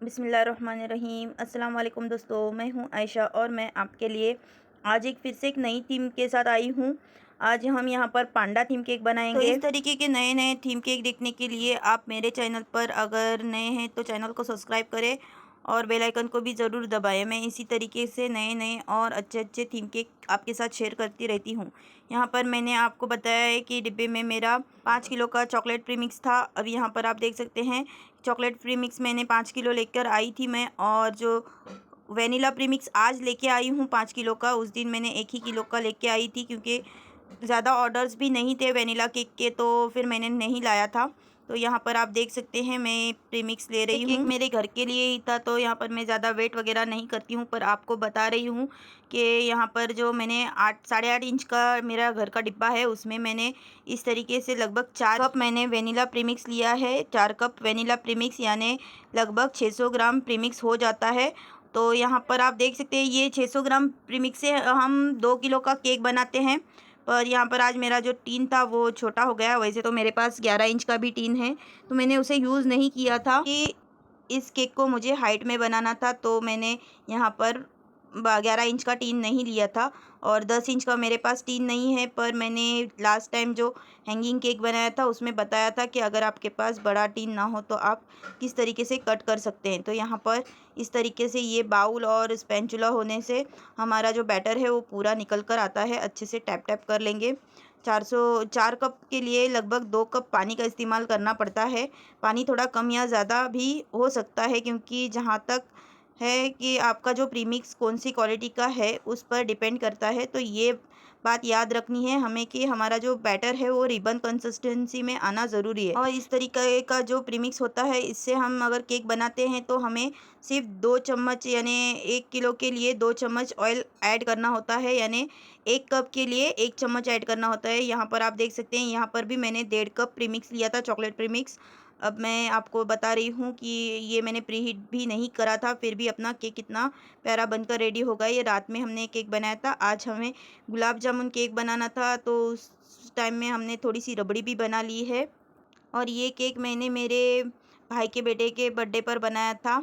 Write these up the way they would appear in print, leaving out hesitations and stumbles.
बिस्मिल्लाहिर्रहमानिर्रहीम। अस्सलाम वालेकुम दोस्तों, मैं हूं आयशा और मैं आपके लिए आज एक फिर से एक नई थीम के साथ आई हूं। आज हम यहां पर पांडा थीम केक बनाएंगे। तो इस तरीके के नए नए थीम केक देखने के लिए आप मेरे चैनल पर अगर नए हैं तो चैनल को सब्सक्राइब करें और बेल आइकन को भी ज़रूर दबाएं। मैं इसी तरीके से नए नए और अच्छे अच्छे थीम केक आपके साथ शेयर करती रहती हूँ। यहाँ पर मैंने आपको बताया है कि डिब्बे में मेरा 5 किलो का चॉकलेट प्रीमिक्स था। अब यहाँ पर आप देख सकते हैं चॉकलेट प्रीमिक्स मैंने 5 किलो लेकर आई थी मैं, और जो वेनिला प्रीमिक्स आज लेके आई हूँ 5 किलो का, उस दिन मैंने 1 ही किलो का लेके आई थी क्योंकि ज़्यादा ऑर्डर्स भी नहीं थे वेनिला केक के, तो फिर मैंने नहीं लाया था। तो यहाँ पर आप देख सकते हैं मैं प्रीमिक्स ले रही हूँ। केक मेरे घर के लिए ही था तो यहाँ पर मैं ज़्यादा वेट वगैरह नहीं करती हूँ, पर आपको बता रही हूँ कि यहाँ पर जो मैंने 8 साढ़े 8 इंच का मेरा घर का डिब्बा है उसमें मैंने इस तरीके से लगभग 4 कप मैंने वेनिला प्रीमिक्स लिया है। 4 कप वेनिला प्रीमिक्स यानी लगभग 600 ग्राम प्रीमिक्स हो जाता है। तो यहाँ पर आप देख सकते हैं ये 600 ग्राम प्रीमिक्स से हम 2 किलो का केक बनाते हैं। पर यहाँ पर आज मेरा जो टीन था वो छोटा हो गया। वैसे तो मेरे पास 11 इंच का भी टीन है, तो मैंने उसे यूज़ नहीं किया था कि इस केक को मुझे हाइट में बनाना था, तो मैंने यहाँ पर 11 इंच का टीन नहीं लिया था। और 10 इंच का मेरे पास टीन नहीं है, पर मैंने लास्ट टाइम जो हैंगिंग केक बनाया था उसमें बताया था कि अगर आपके पास बड़ा टीन ना हो तो आप किस तरीके से कट कर सकते हैं। तो यहाँ पर इस तरीके से ये बाउल और स्पैचुला होने से हमारा जो बैटर है वो पूरा निकल कर आता है। अच्छे से टैप टैप कर लेंगे। 4 कप के लिए लगभग 2 कप पानी का इस्तेमाल करना पड़ता है। पानी थोड़ा कम या ज़्यादा भी हो सकता है क्योंकि जहाँ तक है कि आपका जो प्रीमिक्स कौन सी क्वालिटी का है उस पर डिपेंड करता है। तो ये बात याद रखनी है हमें कि हमारा जो बैटर है वो रिबन कंसिस्टेंसी में आना ज़रूरी है। और इस तरीके का जो प्रीमिक्स होता है इससे हम अगर केक बनाते हैं तो हमें सिर्फ 2 चम्मच यानी 1 किलो के लिए 2 चम्मच ऑयल ऐड करना होता है, यानी 1 कप के लिए 1 चम्मच ऐड करना होता है। यहाँ पर आप देख सकते हैं यहाँ पर भी मैंने 1.5 कप प्रीमिक्स लिया था, चॉकलेट प्रीमिक्स। अब मैं आपको बता रही हूँ कि ये मैंने प्रीहीट भी नहीं करा था, फिर भी अपना केक कितना प्यारा बनकर रेडी होगा। ये रात में हमने केक बनाया था। आज हमें गुलाब जामुन केक बनाना था तो उस टाइम में हमने थोड़ी सी रबड़ी भी बना ली है। और ये केक मैंने मेरे भाई के बेटे के बर्थडे पर बनाया था।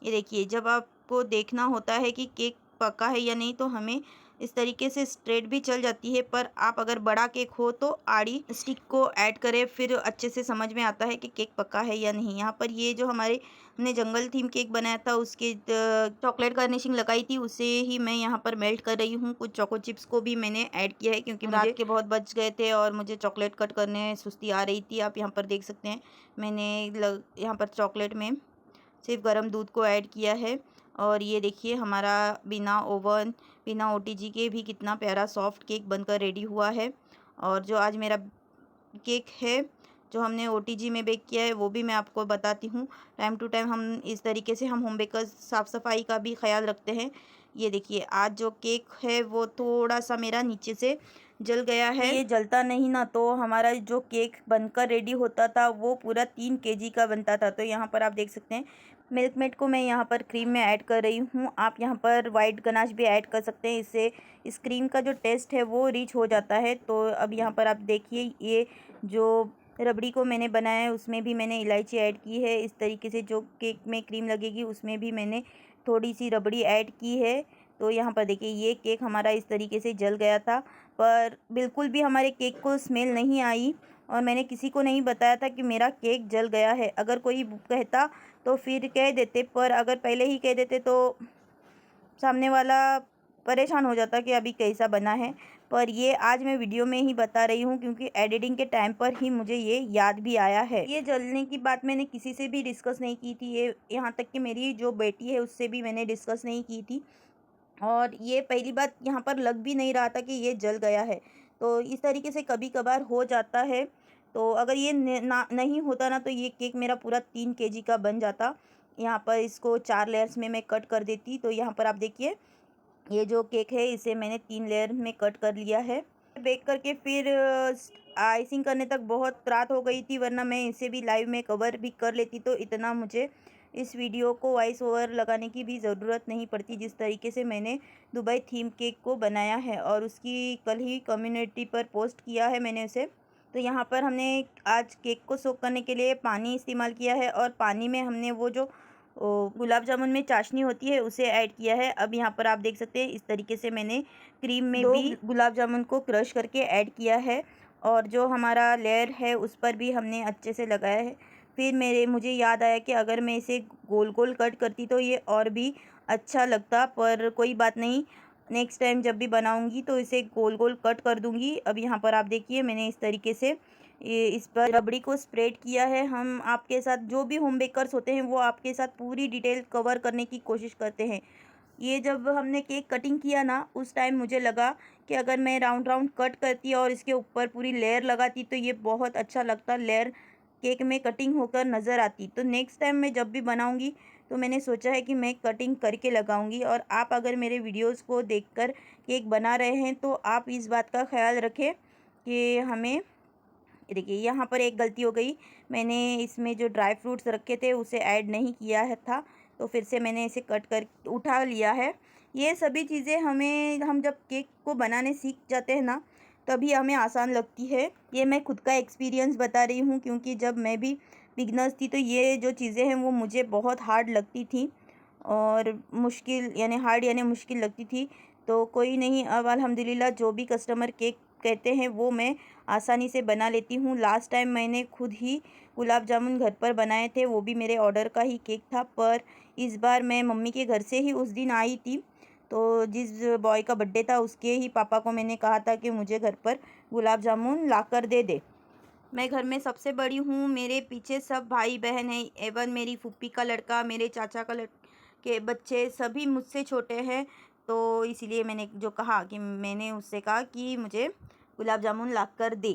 ये देखिए, जब आपको देखना होता है कि केक पका है या नहीं तो हमें इस तरीके से स्ट्रेट भी चल जाती है, पर आप अगर बड़ा केक हो तो आड़ी स्टिक को ऐड करें, फिर अच्छे से समझ में आता है कि केक पका है या नहीं। यहाँ पर ये जो हमने जंगल थीम केक बनाया था उसके चॉकलेट गार्निशिंग लगाई थी, उसे ही मैं यहाँ पर मेल्ट कर रही हूँ। कुछ चोको चिप्स को भी मैंने ऐड किया है क्योंकि रात के बहुत बच गए थे और मुझे चॉकलेट कट करने सुस्ती आ रही थी। आप यहाँ पर देख सकते हैं मैंने यहाँ पर चॉकलेट में सिर्फ गर्म दूध को ऐड किया है। और ये देखिए हमारा बिना ओवन बिना ओटीजी के भी कितना प्यारा सॉफ्ट केक बनकर रेडी हुआ है। और जो आज मेरा केक है जो हमने ओटीजी में बेक किया है वो भी मैं आपको बताती हूँ। टाइम टू टाइम हम इस तरीके से हम होम बेकर्स साफ़ सफाई का भी ख्याल रखते हैं। ये देखिए आज जो केक है वो थोड़ा सा मेरा नीचे से जल गया है। ये जलता नहीं ना तो हमारा जो केक बनकर रेडी होता था वो पूरा 3 kg का बनता था। तो यहाँ पर आप देख सकते हैं मिल्क मेड को मैं यहाँ पर क्रीम में ऐड कर रही हूँ। आप यहाँ पर वाइट गनाश भी ऐड कर सकते हैं, इससे इस क्रीम का जो टेस्ट है वो रिच हो जाता है। तो अब यहाँ पर आप देखिए ये जो रबड़ी को मैंने बनाया है उसमें भी मैंने इलायची ऐड की है। इस तरीके से जो केक में क्रीम लगेगी उसमें भी मैंने थोड़ी सी रबड़ी ऐड की है। तो यहाँ पर देखिए ये केक हमारा इस तरीके से जल गया था, पर बिल्कुल भी हमारे केक को स्मेल नहीं आई और मैंने किसी को नहीं बताया था कि मेरा केक जल गया है। अगर कोई कहता तो फिर कह देते, पर अगर पहले ही कह देते तो सामने वाला परेशान हो जाता कि अभी कैसा बना है। पर ये आज मैं वीडियो में ही बता रही हूँ क्योंकि एडिटिंग के टाइम पर ही मुझे ये याद भी आया है। ये जलने की बात मैंने किसी से भी डिस्कस नहीं की थी, ये यहाँ तक कि मेरी जो बेटी है उससे भी मैंने डिस्कस नहीं की थी। और ये पहली बात यहाँ पर लग भी नहीं रहा था कि ये जल गया है। तो इस तरीके से कभी कभार हो जाता है। तो अगर ये नहीं होता ना तो ये केक मेरा पूरा 3 kg का बन जाता। यहाँ पर इसको 4 लेयर्स में मैं कट कर देती। तो यहाँ पर आप देखिए ये जो केक है इसे मैंने 3 लेयर में कट कर लिया है। बेक करके फिर आइसिंग करने तक बहुत रात हो गई थी, वरना मैं इसे भी लाइव में कवर भी कर लेती। तो इतना मुझे इस वीडियो को वॉइस ओवर लगाने की भी ज़रूरत नहीं पड़ती। जिस तरीके से मैंने दुबई थीम केक को बनाया है और उसकी कल ही कम्युनिटी पर पोस्ट किया है मैंने उसे। तो यहाँ पर हमने आज केक को सोक करने के लिए पानी इस्तेमाल किया है और पानी में हमने वो जो गुलाब जामुन में चाशनी होती है उसे ऐड किया है। अब यहाँ पर आप देख सकते हैं इस तरीके से मैंने क्रीम में भी गुलाब जामुन को क्रश करके ऐड किया है और जो हमारा लेयर है उस पर भी हमने अच्छे से लगाया है। फिर मुझे याद आया कि अगर मैं इसे गोल गोल कट करती तो ये और भी अच्छा लगता, पर कोई बात नहीं, नेक्स्ट टाइम जब भी बनाऊंगी तो इसे गोल गोल कट कर दूंगी। अब यहाँ पर आप देखिए मैंने इस तरीके से इस पर रबड़ी को स्प्रेड किया है। हम आपके साथ जो भी होम बेकर्स होते हैं वो आपके साथ पूरी डिटेल कवर करने की कोशिश करते हैं। ये जब हमने केक कटिंग किया ना उस टाइम मुझे लगा कि अगर मैं राउंड राउंड कट करती और इसके ऊपर पूरी लेयर लगाती तो ये बहुत अच्छा लगता, लेयर केक में कटिंग होकर नज़र आती। तो नेक्स्ट टाइम मैं जब भी बनाऊंगी तो मैंने सोचा है कि मैं कटिंग करके लगाऊंगी। और आप अगर मेरे वीडियोस को देखकर केक बना रहे हैं तो आप इस बात का ख्याल रखें कि हमें, देखिए यहाँ पर एक गलती हो गई, मैंने इसमें जो ड्राई फ्रूट्स रखे थे उसे ऐड नहीं किया है था, तो फिर से मैंने इसे कट कर उठा लिया है। ये सभी चीज़ें हम जब केक को बनाने सीख जाते हैं ना तभी हमें आसान लगती है। ये मैं खुद का एक्सपीरियंस बता रही हूँ, क्योंकि जब मैं भी बिगनर्स थी तो ये जो चीज़ें हैं वो मुझे बहुत हार्ड लगती थी और मुश्किल यानी मुश्किल लगती थी। तो कोई नहीं, अब अल्हम्दुलिल्लाह जो भी कस्टमर केक कहते हैं वो मैं आसानी से बना लेती हूँ। लास्ट टाइम मैंने खुद ही गुलाब जामुन घर पर बनाए थे, वो भी मेरे ऑर्डर का ही केक था, पर इस बार मैं मम्मी के घर से ही उस दिन आई थी, तो जिस बॉय का बर्थडे था उसके ही पापा को मैंने कहा था कि मुझे घर पर गुलाब जामुन ला कर दे दे। मैं घर में सबसे बड़ी हूँ, मेरे पीछे सब भाई बहन हैं, एवन मेरी फूफी का लड़का, मेरे चाचा का के बच्चे सभी मुझसे छोटे हैं। तो इसीलिए मैंने जो कहा कि मैंने उससे कहा कि मुझे गुलाब जामुन ला कर दे।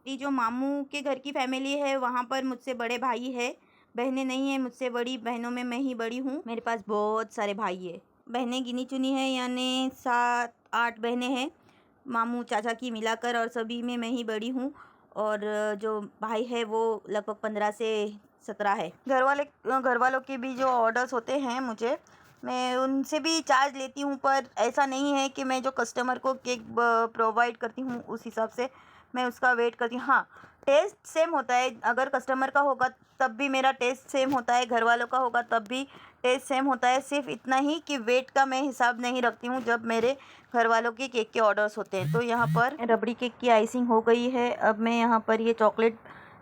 मेरी जो मामू के घर की फैमिली है वहाँ पर मुझसे बड़े भाई है, बहनें नहीं हैं मुझसे बड़ी, बहनों में मैं ही बड़ी हूँ। मेरे पास बहुत सारे भाई है, बहनें गिनी चुनी है, यानी 7-8 बहनें हैं मामू चाचा की मिलाकर, और सभी में मैं ही बड़ी हूँ। और जो भाई है वो लगभग 15 से 17 है। घर वालों के भी जो ऑर्डर्स होते हैं मुझे, मैं उनसे भी चार्ज लेती हूँ, पर ऐसा नहीं है कि मैं जो कस्टमर को केक प्रोवाइड करती हूँ उस हिसाब से मैं उसका वेट करती हूँ। हाँ, टेस्ट सेम होता है, अगर कस्टमर का होगा तब भी मेरा टेस्ट सेम होता है, घर वालों का होगा तब भी टेस्ट सेम होता है। सिर्फ इतना ही कि वेट का मैं हिसाब नहीं रखती हूँ जब मेरे घर वालों के केक के ऑर्डर्स होते हैं। तो यहाँ पर रबड़ी केक की आइसिंग हो गई है। अब मैं यहाँ पर ये चॉकलेट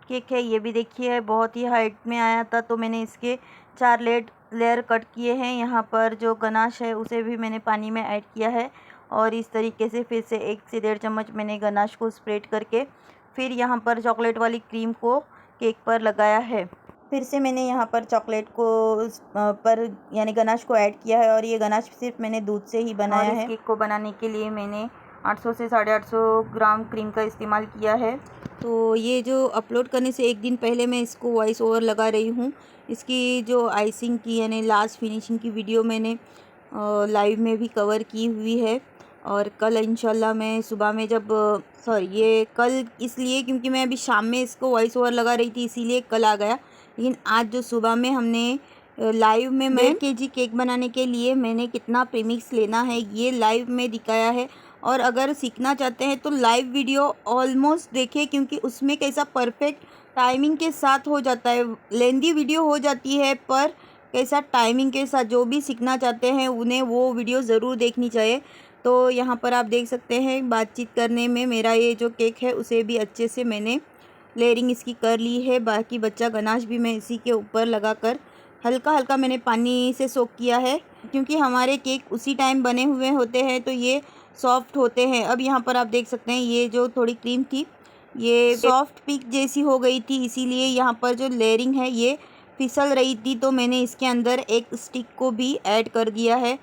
केक है, ये भी देखिए बहुत ही हाइट में आया था, तो मैंने इसके 4 लेयर कट किए हैं। यहाँ पर जो गनाश है उसे भी मैंने पानी में ऐड किया है और इस तरीके से फिर से 1 से 1.5 चम्मच मैंने गनाश को स्प्रेड करके फिर यहाँ पर चॉकलेट वाली क्रीम को केक पर लगाया है। फिर से मैंने यहाँ पर चॉकलेट को पर यानी गनाश को ऐड किया है और ये गनाश सिर्फ मैंने दूध से ही बनाया है। केक को बनाने के लिए मैंने 800 से 850 ग्राम क्रीम का इस्तेमाल किया है। तो ये जो अपलोड करने से एक दिन पहले मैं इसको वॉइस ओवर लगा रही हूँ। इसकी जो आइसिंग की यानी लास्ट फिनिशिंग की वीडियो मैंने लाइव में भी कवर की हुई है और कल इंशाल्लाह मैं सुबह में ये कल इसलिए क्योंकि मैं अभी शाम में इसको वॉइस ओवर लगा रही थी इसीलिए कल आ गया, लेकिन आज जो सुबह में हमने लाइव में 1.5 kg केक बनाने के लिए मैंने कितना प्रीमिक्स लेना है ये लाइव में दिखाया है। और अगर सीखना चाहते हैं तो लाइव वीडियो ऑलमोस्ट देखें, क्योंकि उसमें कैसा परफेक्ट टाइमिंग के साथ हो जाता है। लेंदी वीडियो हो जाती है पर कैसा टाइमिंग के साथ, जो भी सीखना चाहते हैं उन्हें वो वीडियो ज़रूर देखनी चाहिए। तो यहाँ पर आप देख सकते हैं बातचीत करने में मेरा ये जो केक है उसे भी अच्छे से मैंने लेयरिंग इसकी कर ली है। बाकी बच्चा गनाश भी मैं इसी के ऊपर लगाकर हल्का हल्का मैंने पानी से सोक किया है, क्योंकि हमारे केक उसी टाइम बने हुए होते हैं तो ये सॉफ्ट होते हैं। अब यहाँ पर आप देख सकते हैं ये जो थोड़ी क्रीम थी ये सॉफ्ट पिक जैसी हो गई थी, इसीलिए यहाँ पर जो लेयरिंग है ये फिसल रही थी, तो मैंने इसके अंदर एक स्टिक को भी ऐड कर दिया है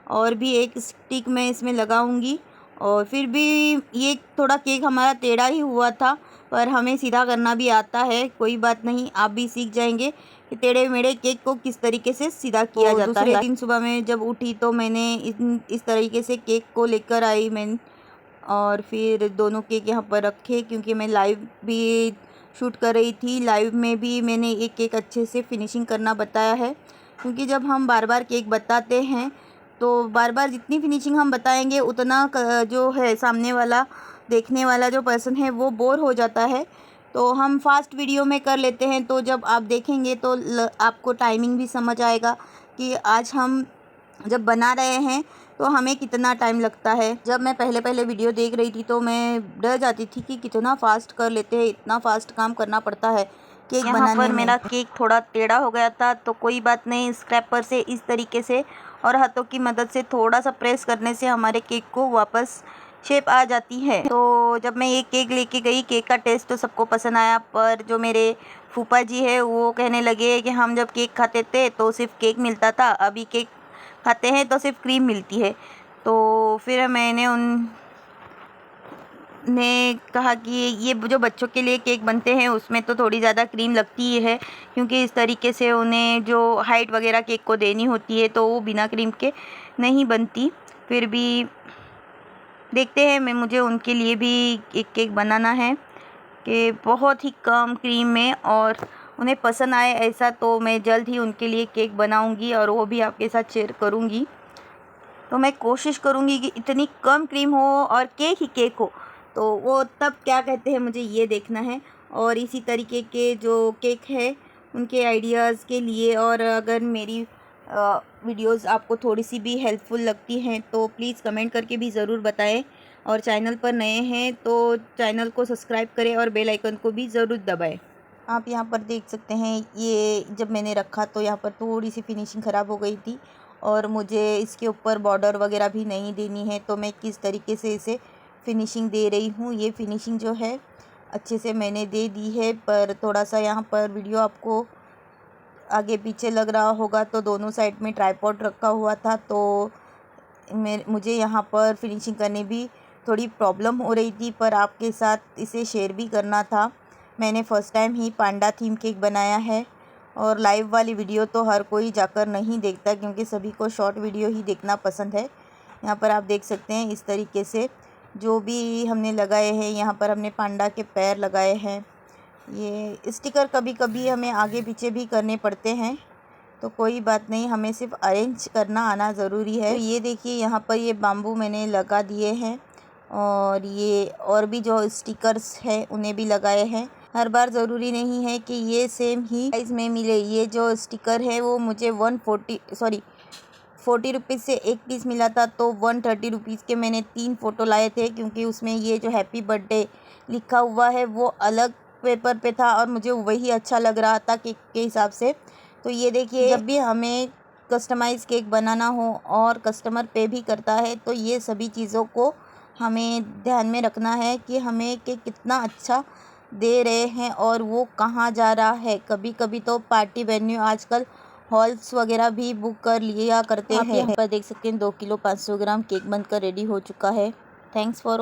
और भी एक स्टिक मैं इसमें लगाऊंगी। और फिर भी ये थोड़ा केक हमारा टेढ़ा ही हुआ था, पर हमें सीधा करना भी आता है, कोई बात नहीं, आप भी सीख जाएंगे कि टेढ़े मेढ़े केक को किस तरीके से सीधा किया जाता है। दूसरे दिन सुबह में जब उठी तो मैंने इस तरीके से केक को लेकर आई मैं, और फिर दोनों केक यहाँ पर रखे, क्योंकि मैं लाइव भी शूट कर रही थी। लाइव में भी मैंने एक केक अच्छे से फिनिशिंग करना बताया है, क्योंकि जब हम बार बार केक बताते हैं तो बार बार जितनी फिनिशिंग हम बताएंगे उतना जो है सामने वाला देखने वाला जो पर्सन है वो बोर हो जाता है। तो हम फास्ट वीडियो में कर लेते हैं, तो जब आप देखेंगे तो आपको टाइमिंग भी समझ आएगा कि आज हम जब बना रहे हैं तो हमें कितना टाइम लगता है। जब मैं पहले पहले वीडियो देख रही थी तो मैं डर जाती थी कि कितना फ़ास्ट कर लेते हैं, इतना फ़ास्ट काम करना पड़ता है केक बनाने में। यहाँ पर मेरा केक थोड़ा टेढ़ा हो गया था, तो कोई बात नहीं, स्क्रैपर से इस तरीके से और हाथों की मदद से थोड़ा सा प्रेस करने से हमारे केक को वापस शेप आ जाती है। तो जब मैं ये केक लेके गई, केक का टेस्ट तो सबको पसंद आया, पर जो मेरे फूफा जी है वो कहने लगे कि हम जब केक खाते थे तो सिर्फ केक मिलता था, अभी केक खाते हैं तो सिर्फ क्रीम मिलती है। तो फिर मैंने उन्हें कहा कि ये जो बच्चों के लिए केक बनते हैं उसमें तो थोड़ी ज़्यादा क्रीम लगती ही है, क्योंकि इस तरीके से उन्हें जो हाइट वगैरह केक को देनी होती है तो वो बिना क्रीम के नहीं बनती। फिर भी देखते हैं, मुझे उनके लिए भी एक केक बनाना है कि बहुत ही कम क्रीम में और उन्हें पसंद आए ऐसा। तो मैं जल्द ही उनके लिए केक बनाऊंगी और वो भी आपके साथ शेयर करूंगी। तो मैं कोशिश करूंगी कि इतनी कम क्रीम हो और केक ही केक हो, तो वो तब क्या कहते हैं मुझे ये देखना है। और इसी तरीके के जो केक है उनके आइडियाज़ के लिए, और अगर मेरी वीडियोज़ आपको थोड़ी सी भी हेल्पफुल लगती हैं तो प्लीज़ कमेंट करके भी ज़रूर बताएं। और चैनल पर नए हैं तो चैनल को सब्सक्राइब करें और बेल आइकन को भी ज़रूर दबाएं। आप यहाँ पर देख सकते हैं, ये जब मैंने रखा तो यहाँ पर थोड़ी सी फिनिशिंग ख़राब हो गई थी और मुझे इसके ऊपर बॉर्डर वगैरह भी नहीं देनी है, तो मैं किस तरीके से इसे फिनिशिंग दे रही हूँ। ये फिनिशिंग जो है अच्छे से मैंने दे दी है, पर थोड़ा सा यहाँ पर वीडियो आपको आगे पीछे लग रहा होगा, तो दोनों साइड में ट्राइपॉड रखा हुआ था, तो मुझे यहाँ पर फिनिशिंग करने भी थोड़ी प्रॉब्लम हो रही थी, पर आपके साथ इसे शेयर भी करना था। मैंने फ़र्स्ट टाइम ही पांडा थीम केक बनाया है, और लाइव वाली वीडियो तो हर कोई जाकर नहीं देखता, क्योंकि सभी को शॉर्ट वीडियो ही देखना पसंद है। यहाँ पर आप देख सकते हैं इस तरीके से जो भी हमने लगाए हैं, यहाँ पर हमने पांडा के पैर लगाए हैं। ये स्टिकर कभी कभी हमें आगे पीछे भी करने पड़ते हैं, तो कोई बात नहीं, हमें सिर्फ अरेंज करना आना ज़रूरी है। तो ये देखिए यहाँ पर ये बाम्बू मैंने लगा दिए हैं, और ये और भी जो स्टिकर्स हैं उन्हें भी लगाए हैं। हर बार ज़रूरी नहीं है कि ये सेम ही प्राइस में मिले। ये जो स्टिकर है वो मुझे 40 रुपीज़ से एक पीस मिला था, तो 130 रुपीज़ के मैंने 3 फ़ोटो लाए थे, क्योंकि उसमें ये जो हैप्पी बर्थडे लिखा हुआ है वो अलग पेपर पे था और मुझे वही अच्छा लग रहा था केक के हिसाब से। तो ये देखिए, जब भी हमें कस्टमाइज़ केक बनाना हो और कस्टमर पे भी करता है, तो ये सभी चीज़ों को हमें ध्यान में रखना है कि हमें केक कितना अच्छा दे रहे हैं और वो कहाँ जा रहा है। कभी कभी तो पार्टी वेन्यू आजकल हॉल्स वगैरह भी बुक कर लिया करते हैं। आप यहाँ पर देख सकते हैं 2 किलो 500 ग्राम केक बनकर रेडी हो चुका है। Thanks for